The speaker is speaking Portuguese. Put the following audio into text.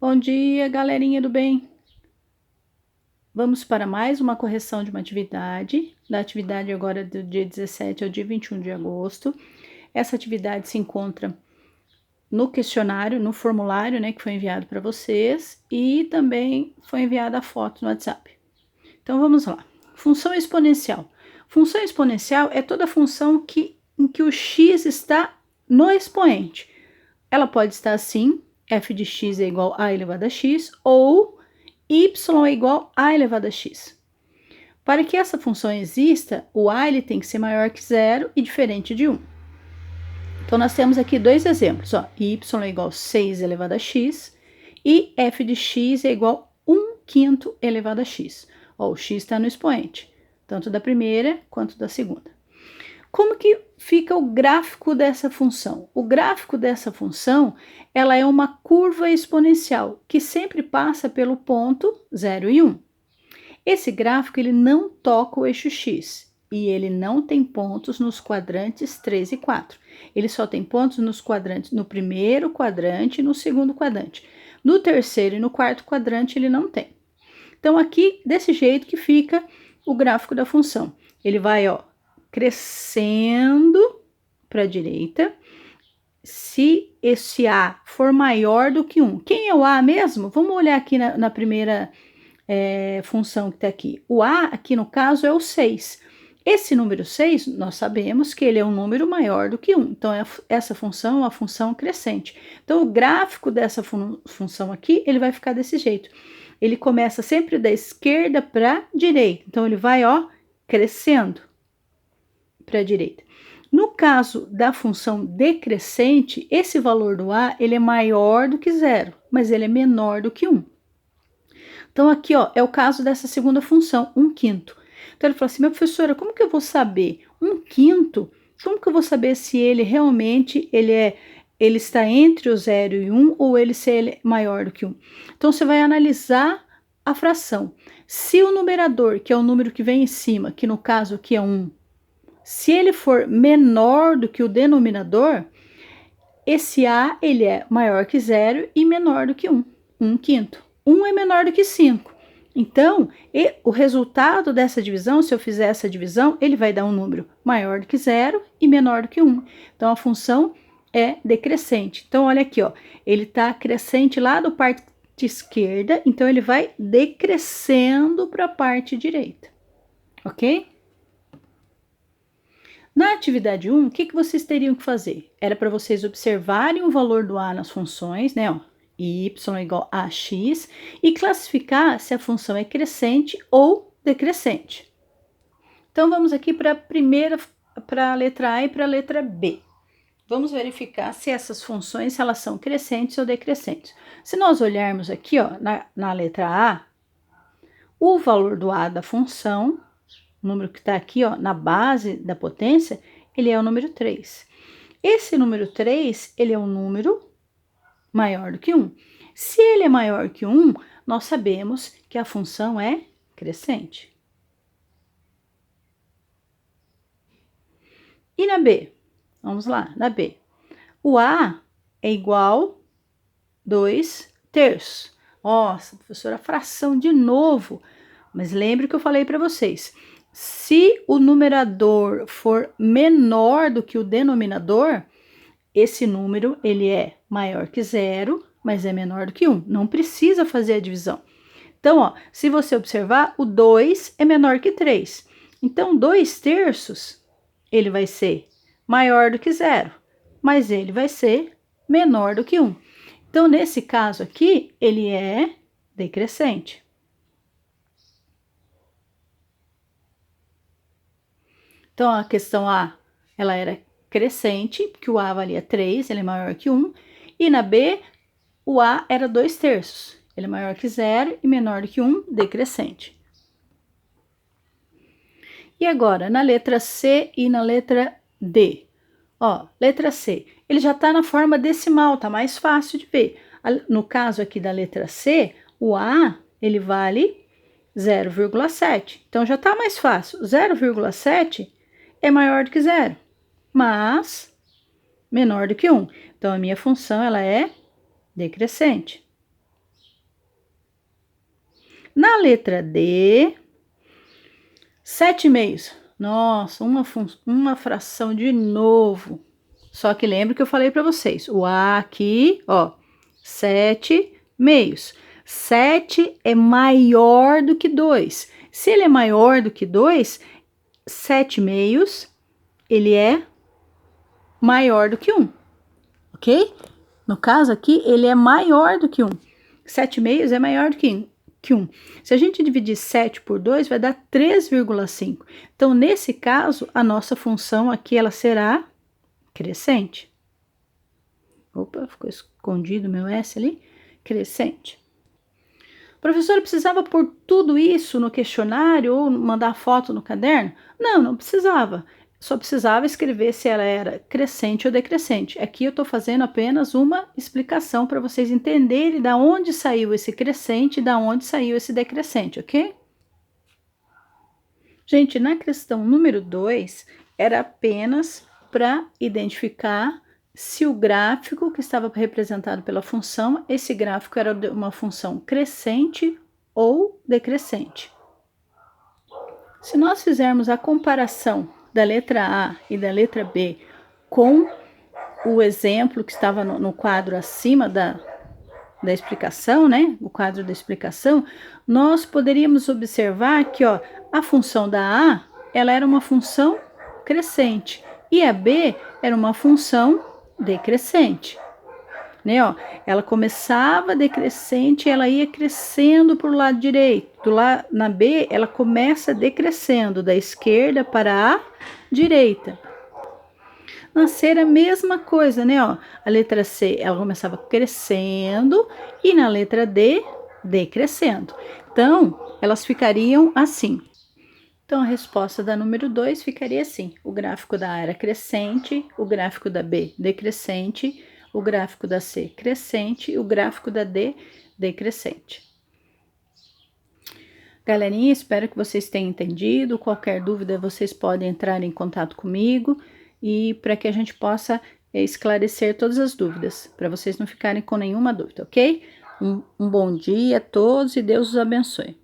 Bom dia, galerinha do bem. Vamos para mais uma correção de uma atividade. Da atividade agora do dia 17 ao dia 21 de agosto. Essa atividade se encontra no questionário, no formulário, né, que foi enviado para vocês, e também foi enviada a foto no WhatsApp. Então vamos lá. Função exponencial. Função exponencial é toda função em que o x está no expoente. Ela pode estar assim, f de x é igual a elevado a x, ou y é igual a elevado a x. Para que essa função exista, o a ele tem que ser maior que zero e diferente de 1. Então, nós temos aqui dois exemplos. Ó, y é igual a 6 elevado a x e f de x é igual a 1/5 elevado a x. Ó, o x está no expoente, tanto da primeira quanto da segunda. Como que fica o gráfico dessa função? O gráfico dessa função, ela é uma curva exponencial, que sempre passa pelo ponto 0 e 1. Esse gráfico, ele não toca o eixo x, e ele não tem pontos nos quadrantes 3 e 4. Ele só tem pontos nos quadrantes, no primeiro quadrante e no segundo quadrante. No terceiro e no quarto quadrante, ele não tem. Então, aqui, desse jeito que fica o gráfico da função. Ele vai, ó, crescendo para a direita. Se esse A for maior do que 1, quem é o A mesmo? Vamos olhar aqui na primeira função que está aqui. O A, aqui no caso, é o 6. Esse número 6, nós sabemos que ele é um número maior do que 1. Então, essa função é uma função crescente. Então, o gráfico dessa função aqui, ele vai ficar desse jeito. Ele começa sempre da esquerda para a direita. Então, ele vai, ó, crescendo para a direita. No caso da função decrescente, esse valor do A, ele é maior do que zero, mas ele é menor do que 1. Então, aqui, ó, é o caso dessa segunda função, 1/5. Então, ele falou assim, minha professora, como que eu vou saber 1/5? Como que eu vou saber se ele realmente ele está entre o 0 e 1 ou se ele é maior do que 1? Então, você vai analisar a fração. Se o numerador, que é o número que vem em cima, que no caso aqui é 1, se ele for menor do que o denominador, esse A ele é maior que 0 e menor do que 1, 1/5. 1 é menor do que 5. Então, o resultado dessa divisão, se eu fizer essa divisão, ele vai dar um número maior do que 0 e menor do que 1. Então, a função é decrescente. Então, olha aqui, ó, ele está crescente lá da parte esquerda, então ele vai decrescendo para a parte direita, ok? Na atividade 1, o que vocês teriam que fazer? Era para vocês observarem o valor do A nas funções, né? Ó, y é igual a x, e classificar se a função é crescente ou decrescente. Então, vamos aqui para a letra A e para a letra B. Vamos verificar se essas funções elas são crescentes ou decrescentes. Se nós olharmos aqui, ó, na letra A, o valor do A da função, o número que está aqui, ó, na base da potência, ele é o número 3. Esse número 3, ele é um número maior do que 1. Se ele é maior que 1, nós sabemos que a função é crescente. E na B? Vamos lá, na B. O A é igual a 2/3. Nossa, professora, fração de novo. Mas lembre que eu falei para vocês. Se o numerador for menor do que o denominador, esse número ele é maior que 0, mas é menor do que 1. Não precisa fazer a divisão. Então, ó, se você observar, o 2 é menor que 3. Então, 2/3, ele vai ser maior do que 0, mas ele vai ser menor do que 1. Então, nesse caso aqui, ele é decrescente. Então, a questão A, ela era crescente, porque o A valia 3, ele é maior que 1. E na B, o A era 2/3, ele é maior que 0 e menor do que 1, decrescente. E agora, na letra C e na letra D. Ó, letra C, ele já está na forma decimal, tá mais fácil de ver. No caso aqui da letra C, o A, ele vale 0,7. Então, já está mais fácil. 0,7 é maior do que 0, mas menor do que 1. Então, a minha função ela é decrescente. Na letra D, 7/2. Nossa, uma fração de novo. Só que lembra que eu falei para vocês. O A aqui, ó, 7/2. 7 é maior do que 2. Se ele é maior do que 2, 7/2, ele é maior do que 1. Ok? No caso aqui, ele é maior do que 1. 7/2 é maior do que 1. Se a gente dividir 7 por 2, vai dar 3,5. Então, nesse caso, a nossa função aqui, ela será crescente. Opa, ficou escondido meu S ali. Crescente. Professora, precisava pôr tudo isso no questionário ou mandar foto no caderno? Não, não precisava. Só precisava escrever se ela era crescente ou decrescente. Aqui eu estou fazendo apenas uma explicação para vocês entenderem da onde saiu esse crescente e da onde saiu esse decrescente, ok? Gente, na questão número 2, era apenas para identificar se o gráfico que estava representado pela função, esse gráfico era uma função crescente ou decrescente. Se nós fizermos a comparação da letra A e da letra B com o exemplo que estava no quadro acima da explicação, né? O quadro da explicação, nós poderíamos observar que, ó, a função da A, ela era uma função crescente e a B era uma função decrescente, né? Ó, ela começava decrescente, ela ia crescendo para o lado direito. Na B, ela começa decrescendo da esquerda para a direita. Na C era a mesma coisa, né? Ó, a letra C, ela começava crescendo e na letra D, decrescendo. Então, elas ficariam assim. Então, a resposta da número 2 ficaria assim. O gráfico da A era crescente, o gráfico da B decrescente, o gráfico da C crescente e o gráfico da D decrescente. Galerinha, espero que vocês tenham entendido. Qualquer dúvida, vocês podem entrar em contato comigo e para que a gente possa esclarecer todas as dúvidas, para vocês não ficarem com nenhuma dúvida, ok? Um bom dia a todos e Deus os abençoe.